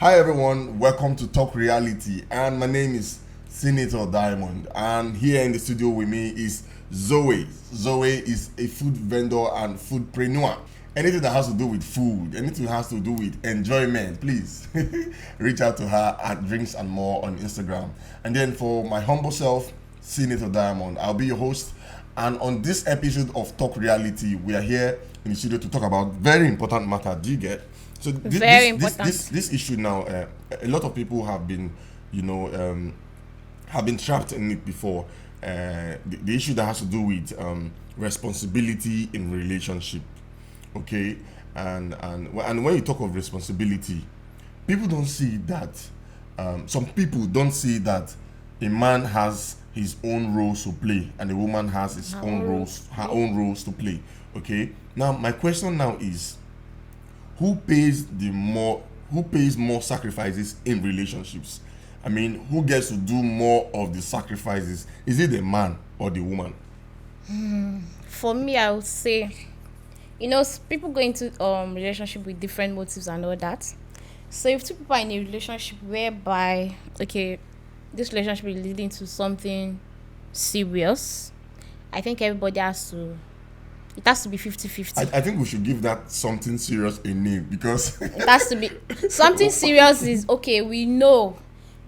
Hi everyone, welcome to Talk Reality, and my name is Senator Diamond, and here in the studio with me is Zoey. Zoey is a food vendor and foodpreneur. Anything that has to do with food, anything that has to do with enjoyment, please reach out to her at Drinks and More on Instagram. And then for my humble self, Senator Diamond, I'll be your host. And on this episode of Talk Reality, we are here in the studio to talk about very important matter. Do you get? So this issue now, a lot of people have been, have been trapped in it before. The issue that has to do with responsibility in relationship, okay, and when you talk of responsibility, people don't see that. Some people don't see that a man has his own roles to play and a woman has her own roles to play. Okay. Now my question now is, who pays more sacrifices in relationships? I mean, who gets to do more of the sacrifices? Is it the man or the woman? For me, I would say, people go into relationship with different motives and all that. So if two people are in a relationship whereby, okay, this relationship is leading to something serious, I think everybody it has to be 50-50. I think we should give that something serious a name, because it has to be something serious. Is okay, we know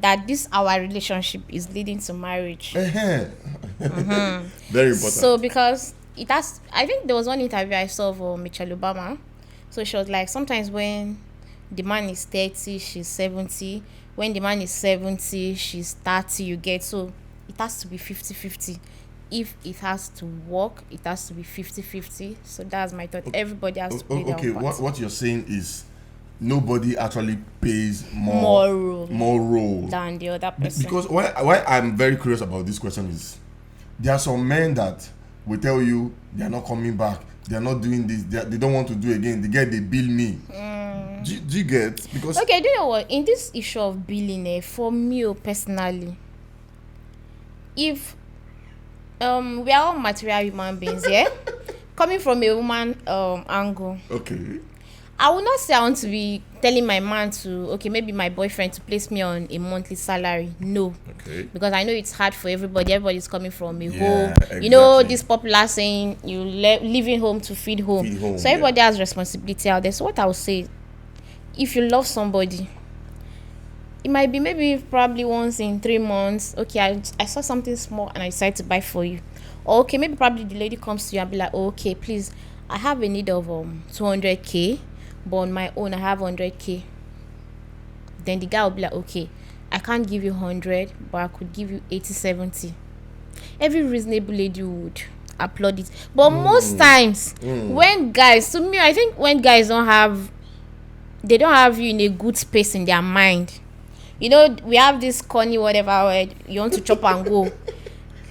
that this our relationship is leading to marriage. Very important. So because I think there was one interview I saw of Michelle Obama. So she was like, sometimes when the man is 30, she's 70. When the man is 70, she's 30, you get. So it has to be 50-50. If it has to work, it has to be 50-50. So that's my thought. Everybody has to play their part. What you're saying is nobody actually pays more role than the other person. Because why I'm very curious about this question is, there are some men that will tell you they are not coming back, they are not doing this, they don't want to do again. They bill me. Do you get? Because okay, do you know what? In this issue of billing, for me personally, if we are all material human beings, yeah. Coming from a woman angle, okay, I will not say I want to be telling my man to, okay, maybe my boyfriend to place me on a monthly salary. No, okay, because I know it's hard for everybody. Everybody's coming from a home. Exactly. This popular saying, you leaving home to feed home. So everybody has responsibility out there. So what I would say, if you love somebody, it might be maybe probably once in 3 months. Okay, I saw something small and I decided to buy for you. Or okay, maybe probably the lady comes to you and be like, oh, okay, please, I have a need of 200k, but on my own I have 100k. Then the guy will be like, okay, I can't give you 100, but I could give you 80-70. Every reasonable lady would applaud it. But most times when guys, to me, I think when guys don't have you in a good space in their mind. We have this corny whatever word, you want to chop and go.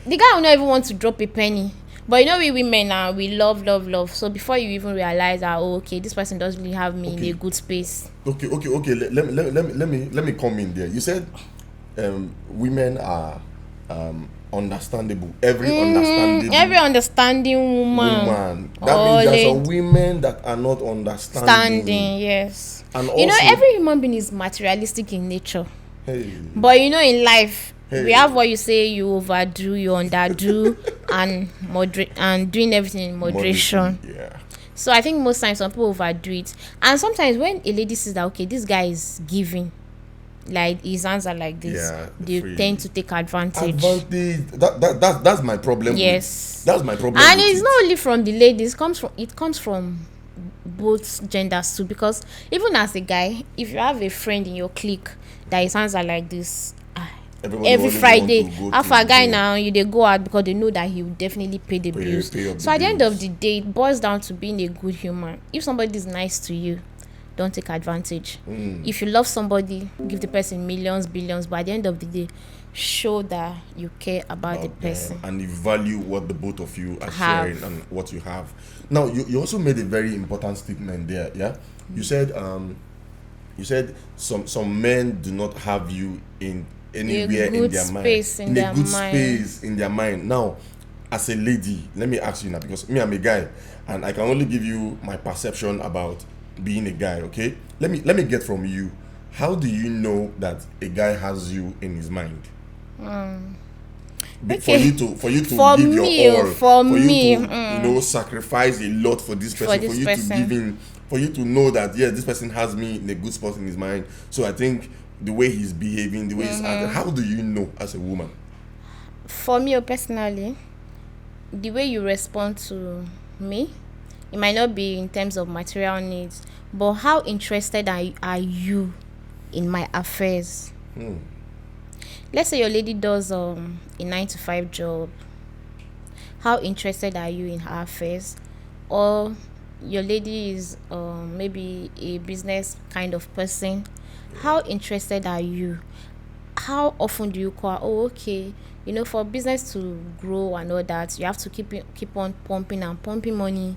The guy will not even want to drop a penny. But we women now, we love. So before you even realize that, oh, okay, this person doesn't really have me in a good space. Okay. Let me come in there. You said women are understandable. Every understanding woman. That means there's some women that are not understanding. Yes. And also, every human being is materialistic in nature. Hey. But in life, we have what you say, you overdo, you underdo, and moderate, and doing everything in moderation. Yeah. So I think most times some people overdo it. And sometimes when a lady says that, okay, this guy is giving, like his hands are like this, they tend to take advantage. That's my problem. Yes. That's my problem. And it's not only from the ladies, it comes from both genders too, because even as a guy, if you have a friend in your clique that his hands are like this, every Friday, after a guy now, they go out because they know that he will definitely pay the bills. So at the end of the day, it boils down to being a good human. If somebody is nice to you, don't take advantage. If you love somebody, give the person millions, billions, but at the end of the day, show that you care about the person and you value what the both of you are sharing and what you have. Now, you also made a very important statement there. Yeah, you said some men do not have you in anywhere in their mind, in a good space in their mind. Now, as a lady, let me ask you now, because me, I'm a guy, and I can only give you my perception about being a guy. Okay, let me get from you. how do you know that a guy has you in his mind? Okay. For you to For give me, your all, for me, you to sacrifice a lot for this person, this for you person. to give in, for you to know that yes, this person has me in a good spot in his mind. So I think the way he's behaving, the way he's acting, how do you know as a woman? For me personally, the way you respond to me, it might not be in terms of material needs, but how interested are you in my affairs? Let's say your lady does a 9 to 5 job. How interested are you in her affairs? Or your lady is maybe a business kind of person. How interested are you? How often do you call? Oh, okay. For business to grow and all that, you have to keep on pumping and pumping money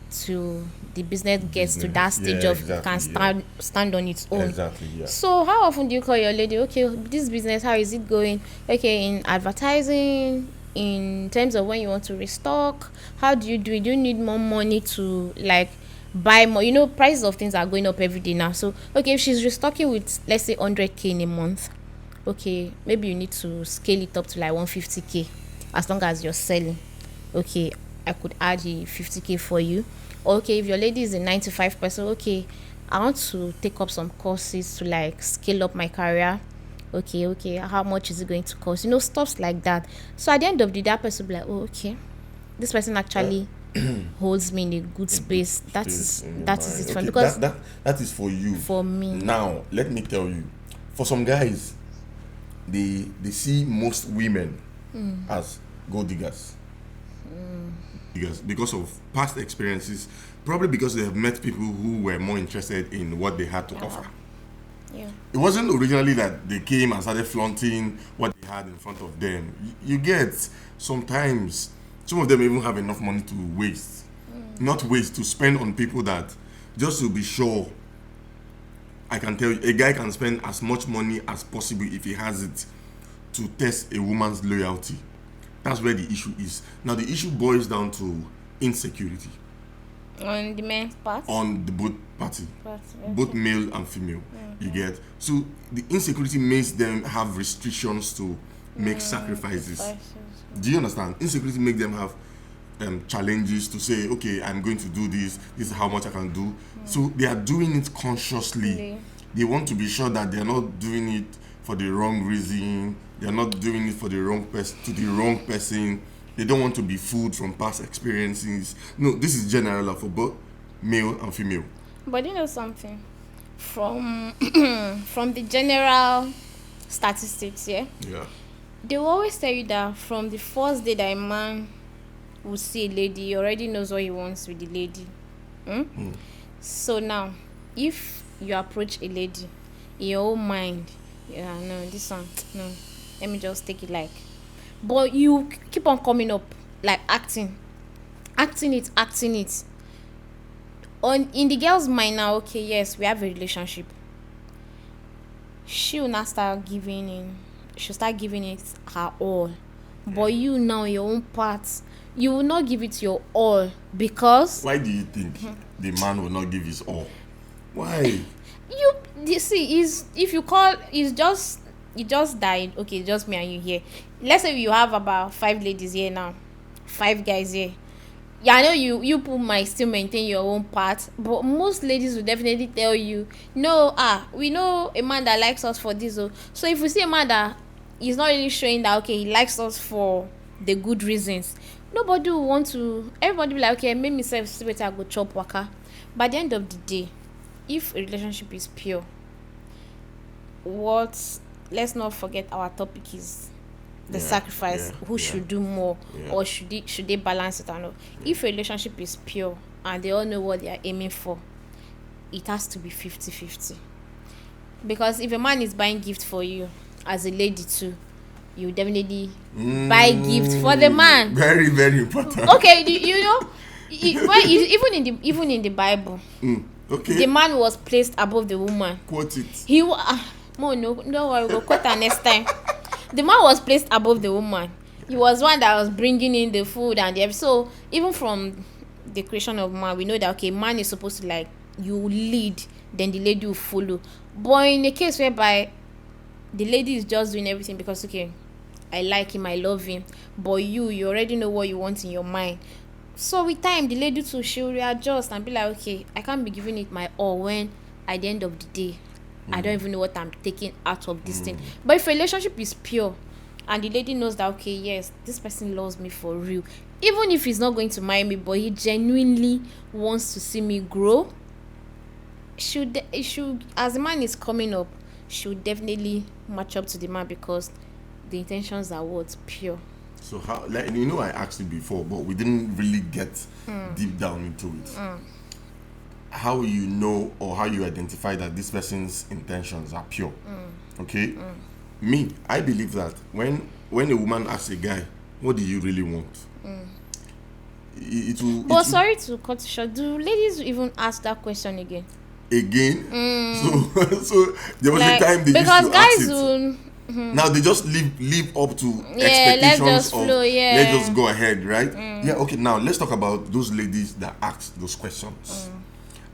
to the business gets to that stage of can stand on its own. Exactly, yeah. So how often do you call your lady? Okay, this business, how is it going? Okay, in advertising, in terms of when you want to restock, how do you do it? Do you need more money to like buy more? Prices of things are going up every day now. So okay, if she's restocking with, let's say, 100K in a month, okay, maybe you need to scale it up to like 150K as long as you're selling. Okay, I could add the 50K for you. Okay, if your lady is a 95 person, okay, I want to take up some courses to like scale up my career. Okay, how much is it going to cost? Stuff like that. So at the end of the day, that person will be like, oh, okay, this person actually holds me in a good space. That is it for me. Because that is for you. For me. Now, let me tell you, for some guys, they see most women as gold diggers. Because of past experiences, probably because they have met people who were more interested in what they had to offer. Yeah. It wasn't originally that they came and started flaunting what they had in front of them. You get, sometimes some of them even have enough money to waste, not waste, to spend on people that, just to be sure. I can tell you, a guy can spend as much money as possible if he has it to test a woman's loyalty. That's where the issue is. Now the issue boils down to insecurity. On the men's part? On the both party. Both male and female. You get? So the insecurity makes them have restrictions to make sacrifices. Do you understand? Insecurity makes them have challenges to say, okay, I'm going to do this is how much I can do. So they are doing it consciously. They want to be sure that they're not doing it for the wrong reason. They're not doing it for the wrong person, to the wrong person. They don't want to be fooled from past experiences. No, this is general for both male and female. But you know something? From the general statistics, yeah, they will always tell you that from the first day that a man will see a lady, he already knows what he wants with the lady. So now, if you approach a lady in your own mind, no, this one, no, let me just take it like, but you keep on coming up like acting it in the girl's mind now. Okay, yes, we have a relationship. She will not start giving in. She'll start giving it her all. But you now, your own part, you will not give it your all because. Why do you think the man will not give his all? Why? You see, if you call, you just died. Okay, just me and you here. Let's say you have about 5 ladies here now, 5 guys here. Yeah, I know you people might still maintain your own part, but most ladies will definitely tell you, no, we know a man that likes us for this. So if we see a man that is not really showing that, okay, he likes us for the good reasons, nobody will want to. Everybody will be like, okay, make me self see better, I go chop waka. But at the end of the day, if a relationship is pure, let's not forget our topic is the sacrifice. Who should do more, or should they balance it or not? If a relationship is pure and they all know what they are aiming for, it has to be 50-50. Because if a man is buying gift for you as a lady too, you definitely buy gift for the man. Very, very important. Okay, even in the Bible, okay, the man was placed above the woman. Quote it. No, don't worry, we'll quote that next time. The man was placed above the woman. He was one that was bringing in the food and even from the creation of man, we know that, okay, man is supposed to, like, you lead then the lady will follow. But in a case whereby the lady is just doing everything because, okay, I like him, I love him, but you already know what you want in your mind. So with time, the lady too, she'll readjust and be like, okay, I can't be giving it my all when at the end of the day, I don't even know what I'm taking out of this thing. But if a relationship is pure and the lady knows that, okay, yes, this person loves me for real, even if he's not going to marry me, but he genuinely wants to see me grow, should as the man is coming up, should definitely match up to the man, because the intentions are what's pure. So how, like, I asked you before, but we didn't really get deep down into it. How you know or how you identify that this person's intentions are pure? Okay. Me, I believe that when a woman asks a guy, "What do you really want?" It will. But sorry to cut you short. Do ladies even ask that question again? So there was a time they used to ask it. Now they just live up to expectations let's just flow, let's just go ahead, right? Yeah, okay. Now let's talk about those ladies that ask those questions.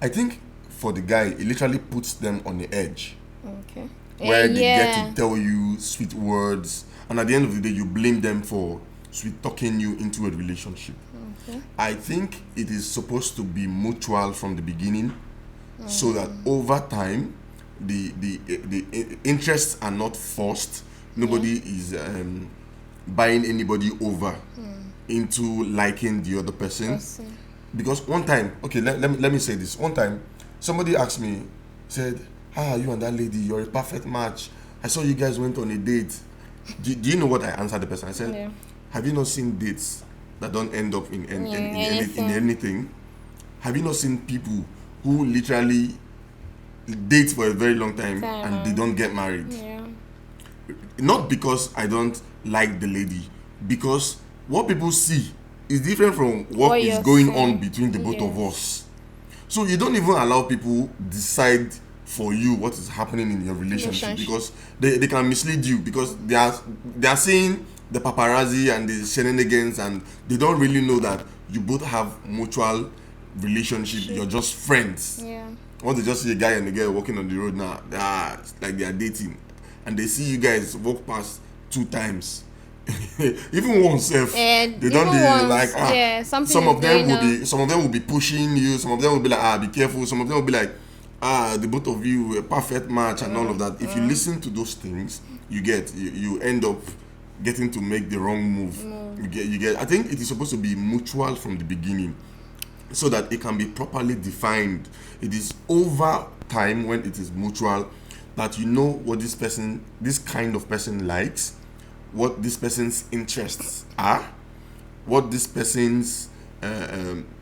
I think for the guy, it literally puts them on the edge. Okay. Where they get to tell you sweet words, and at the end of the day, you blame them for sweet talking you into a relationship. Okay. I think it is supposed to be mutual from the beginning, so that over time, the interests are not forced. Nobody is buying anybody over into liking the other person. Because one time, okay, let me say this. One time, somebody asked me, said, you and that lady, you're a perfect match. I saw you guys went on a date. Do you know what I answered the person? I said, have you not seen dates that don't end up in anything? Have you not seen people who literally date for a very long time and they don't get married? Not because I don't like the lady, because what people see is different from what is going on between the both of us. So you don't even allow people decide for you what is happening in your relationship, because they can mislead you, because they are seeing the paparazzi and the shenanigans, and they don't really know that you both have mutual relationship. You're just friends. Once they just see a guy and a girl walking on the road now, it's like they are dating, and they see you guys walk past 2 times. Even once, they don't really like. Some of them will be pushing you. Some of them will be like, be careful. Some of them will be like, the both of you a perfect match and all of that. If you listen to those things, you end up getting to make the wrong move. You get. I think it is supposed to be mutual from the beginning, so that it can be properly defined. It is over time, when it is mutual, that you know what this kind of person likes, what this person's interests are, what this person's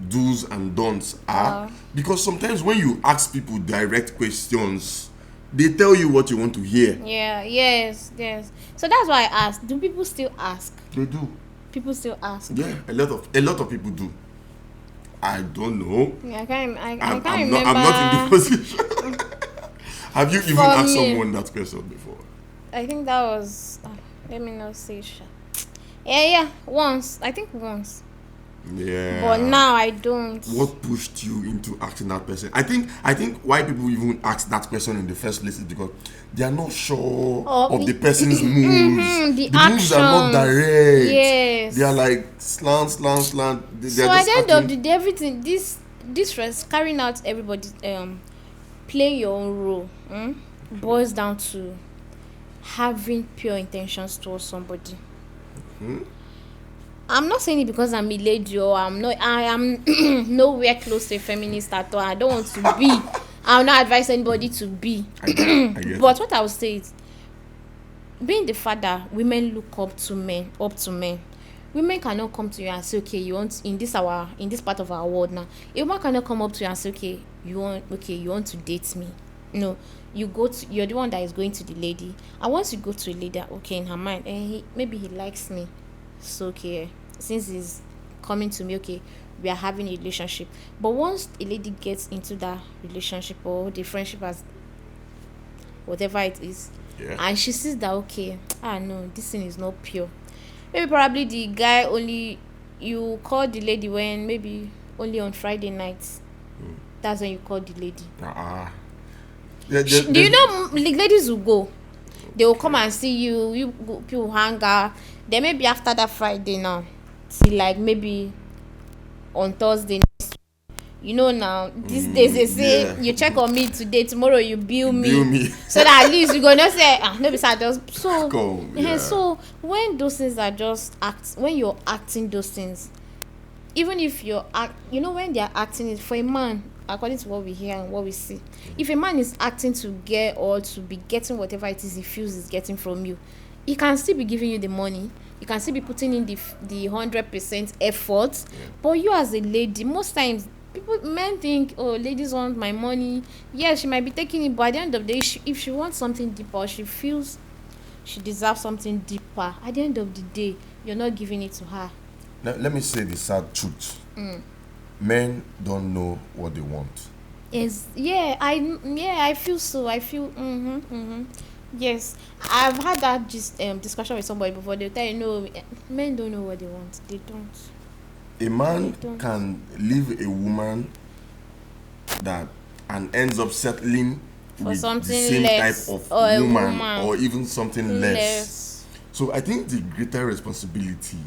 do's and don'ts are. Because sometimes when you ask people direct questions, they tell you what you want to hear. Yes. So that's why I asked, do people still ask? They do. People still ask? Yeah, a lot of people do. I don't know. I can't remember. I'm not in the position. Have you even asked someone that question before? I think that was... let me not say Yeah, once. I think once. Yeah. But now I don't. What pushed you into asking that person? I think why people even ask that question in the first place is because they are not sure of the person's moves. The moves are not direct. Yes. They are like slant. So at the end of the day, everything this carrying out everybody's play your own role boils down to having pure intentions towards somebody. I'm not saying it because I'm a lady or I am nowhere close to a feminist at all. I don't want to be. I'll not advise anybody to be. I get but what I would say is, being the father, women look up to men. Women cannot come to you and say, okay, you want in this part of our world now. A woman cannot come up to you and say, okay, you want to date me. No, you're the one that is going to the lady. And once you go to a lady, okay, in her mind, maybe he likes me. So okay, since he's coming to me, okay, we are having a relationship. But once a lady gets into that relationship or the friendship, as whatever it is, and she sees that, okay, no, this thing is not pure. Maybe probably the guy only, you call the lady when maybe only on Friday nights. That's when you call the lady. Do you know ladies will go? They will come and see you. You hang out. Then maybe after that Friday now, till like maybe on Thursday. You know now, these days they say you check on me today, tomorrow you bill me. So that at least you gonna say no be sad just so so when those things are just when you're acting those things, even if you're when they're acting it for a man, according to what we hear and what we see, if a man is acting to get or to be getting whatever it is he feels he's getting from you, he can still be giving you the money, you can still be putting in the 100% effort, but you as a lady, most times men think, oh, ladies want my money. Yeah, she might be taking it, but at the end of the day, if she wants something deeper, or she feels she deserves something deeper, at the end of the day, you're not giving it to her. Let me say the sad truth. Men don't know what they want. I feel so. I feel yes. I've had that discussion with somebody before. They'll tell you, no, men don't know what they want. They don't. A man can leave a woman and ends up settling for with the same type of woman or even something less. So I think the greater responsibility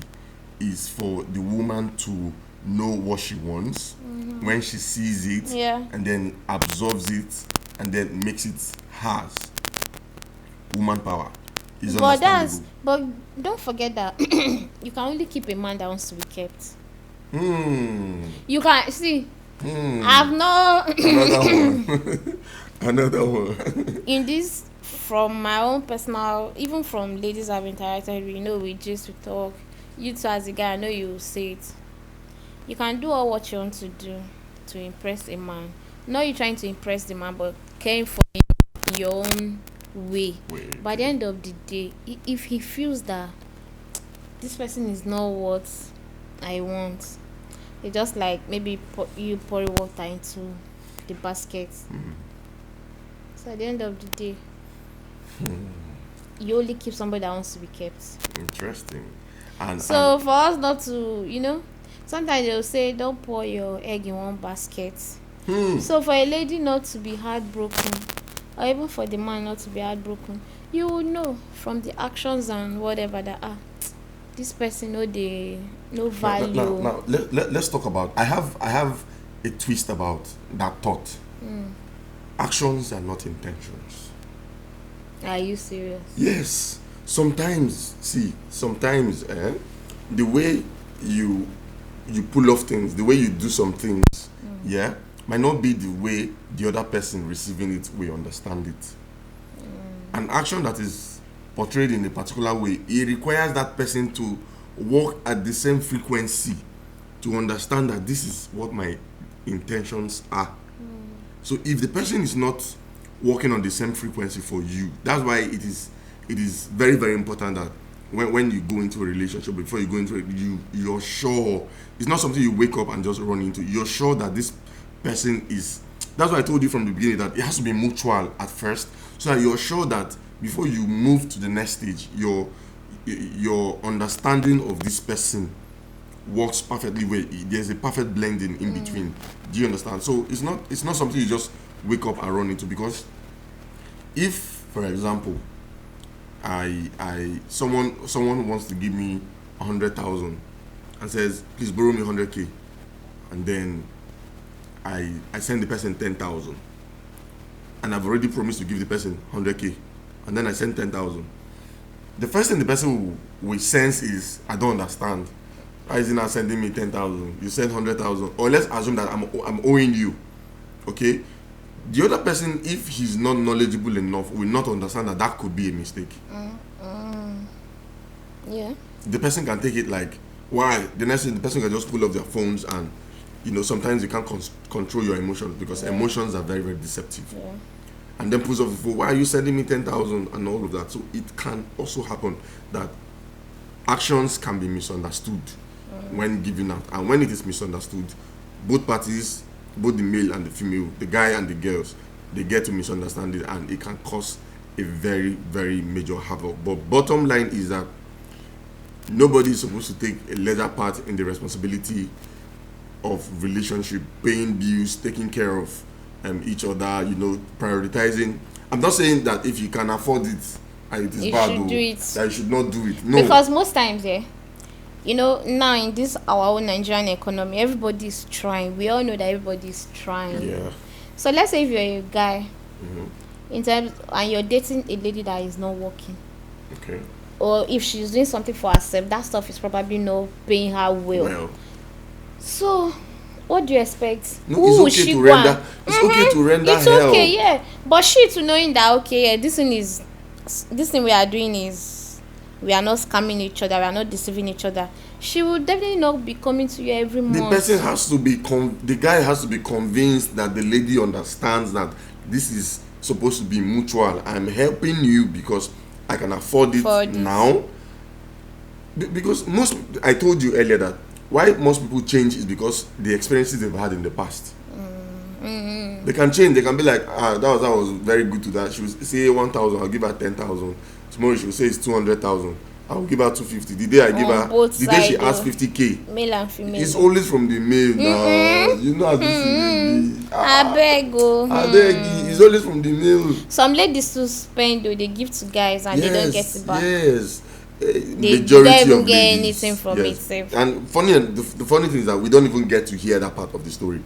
is for the woman to know what she wants when she sees it and then absorbs it and then makes it hers. Woman power is understandable. But don't forget that you can only keep a man that wants to be kept. You can see. I've not another one. In this, from my own personal, even from ladies I've interacted with, we just talk. You too, as a guy, I know you will say it. You can do all what you want to do to impress a man. Not you trying to impress the man, but caring for him in your own way. By the end of the day, if he feels that this person is not what I want, it's just like maybe you pour water into the basket. So at the end of the day, you only keep somebody that wants to be kept. Interesting. So for us not to, sometimes they'll say don't pour your egg in one basket. So for a lady not to be heartbroken, or even for the man not to be heartbroken, you will know from the actions and whatever that this person no value. Now let's talk about. I have a twist about that thought. Actions are not intentions. Are you serious? Yes. Sometimes the way you pull off things, the way you do some things, might not be the way the other person receiving it will understand it. An action that is portrayed in a particular way, it requires that person to work at the same frequency to understand that this is what my intentions are. So if the person is not working on the same frequency for you, that's why it is very, very important that when you go into a relationship, before you go into it, you're sure it's not something you wake up and just run into. You're sure that this person is. That's why I told you from the beginning that it has to be mutual at first, so that you're sure that before you move to the next stage, your understanding of this person works perfectly well. There's a perfect blending in between. Do you understand? So it's not something you just wake up and run into, because if, for example, someone wants to give me 100,000 and says, please borrow me 100k, and then I send the person 10,000, and I've already promised to give the person 100k, and then I send 10,000. The first thing the person will sense is, I don't understand. Why is he not sending me 10,000? You send 100,000, or let's assume that I'm owing you. Okay, the other person, if he's not knowledgeable enough, will not understand that could be a mistake. The person can take it like, why? The next thing, the person can just pull off their phones, and sometimes you can't control your emotions, because emotions are very, very deceptive. And then pulls off the phone, why are you sending me 10,000 and all of that? So it can also happen that actions can be misunderstood when given out, and when it is misunderstood, both parties, both the male and the female, the guy and the girls, they get to misunderstand it, and it can cause a very, very major havoc. But bottom line is that nobody is supposed to take a larger part in the responsibility of relationship, paying bills, taking care of each other, prioritizing. I'm not saying that if you can afford it and it is bad, that you should not do it. No. Because most times, now in this our own Nigerian economy, everybody's trying. We all know that everybody's trying. Yeah. So let's say if you're a guy, and you're dating a lady that is not working. Okay. Or if she's doing something for herself, that stuff is probably not paying her well. So, what do you expect? No, it's okay to render. It's okay to render It's help. okay, yeah. But she to knowing that this thing we are doing is, we are not scamming each other, we are not deceiving each other. She will definitely not be coming to you every month. The person has to be the guy has to be convinced that the lady understands that this is supposed to be mutual. I'm helping you because I can afford it now. Because I told you earlier that why most people change is because the experiences they've had in the past. They can change. They can be like, that was very good to that. She will say 1,000, I'll give her 10,000. Tomorrow she will say it's 200,000. I'll give her 250. The day I give her, the day she asks 50k. Male and female. It's always from the male. You know how this is. I beg. It's always from the male. Some ladies to spend, they give to guys and they don't get it back. Yes. They don't even get anything from it. And the funny thing is that we don't even get to hear that part of the story.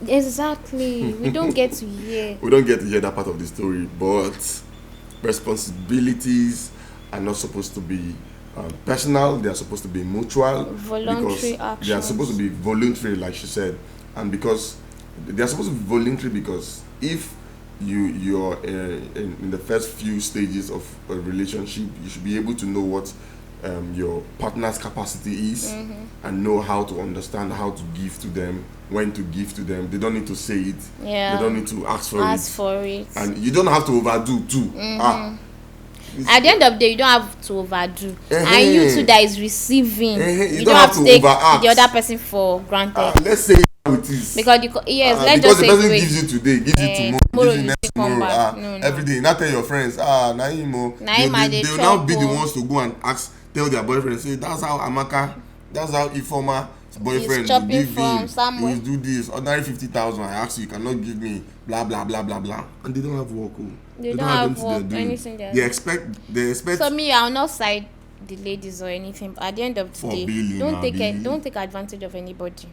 Exactly. We don't get to hear. We don't get to hear that part of the story. But responsibilities are not supposed to be personal. They are supposed to be mutual. Voluntary actions. They are supposed to be voluntary, like she said. And because they are supposed to be voluntary, because if you're in the first few stages of a relationship, you should be able to know what your partner's capacity is and know how to understand how to give to them, when to give to them. They don't need to say it. They don't need to ask for it. And you don't have to overdo too. At the end of the day, you don't have to overdo. And you too that is receiving, you don't have to take overact. The other person for granted. Let's say how it is. Because let's because just the say person gives you today, gives you tomorrow, gives you next tomorrow. No. Every day. Now tell your friends, Naimo. They will now be the ones to go and tell their boyfriend, say, that's how Amaka, that's how Ifoma boyfriend will give me. He do this. Ordinary 50,000. I ask you cannot give me blah blah blah blah blah. And they don't have work. They don't have work, anything they expect. So me, I'll not side the ladies or anything. But at the end of the day, don't take advantage of anybody.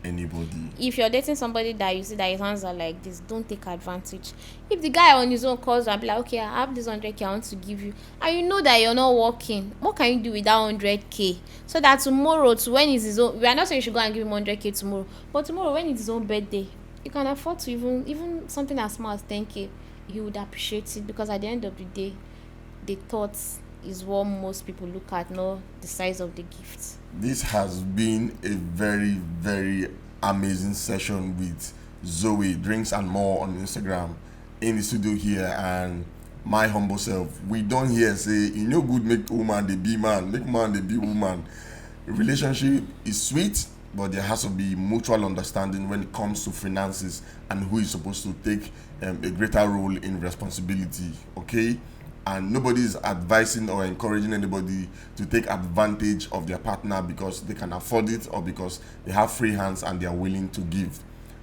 If you're dating somebody that you see that his hands are like this, don't take advantage. If the guy on his own calls and be like, okay, I have this 100k I want to give you, and you know that you're not working, what can you do with that 100k? So that tomorrow, when it's his own, we are not saying you should go and give him 100k tomorrow, but tomorrow when it's his own birthday, you can afford to even something as small as 10k. He would appreciate it, because at the end of the day, the thoughts is what most people look at, not the size of the gift. This has been a very, very amazing session with Zoey, Drinks and More on Instagram, in the studio here, and my humble self. We don't hear say, good make woman they be man, make man they be woman. Relationship is sweet, but there has to be mutual understanding when it comes to finances and who is supposed to take a greater role in responsibility, okay? And nobody is advising or encouraging anybody to take advantage of their partner because they can afford it or because they have free hands and they are willing to give.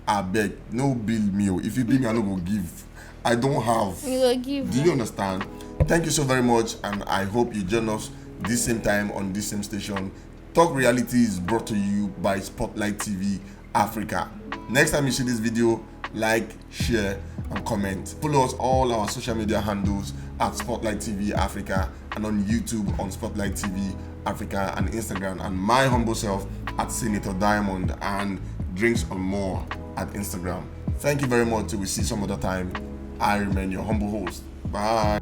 I beg, no bill me. If you bill me, I no go give. I don't have. You will give. Do you understand? Thank you so very much, and I hope you join us this same time on this same station. Talk Reality is brought to you by Spotlight TV Africa. Next time you see this video, like, share, and comment. Follow us all our social media handles at Spotlight TV Africa, and on YouTube on Spotlight TV Africa, and Instagram, and my humble self at Senator Diamond, and Drinks and More at Instagram. Thank you very much. Till we see some other time. I remain your humble host. Bye.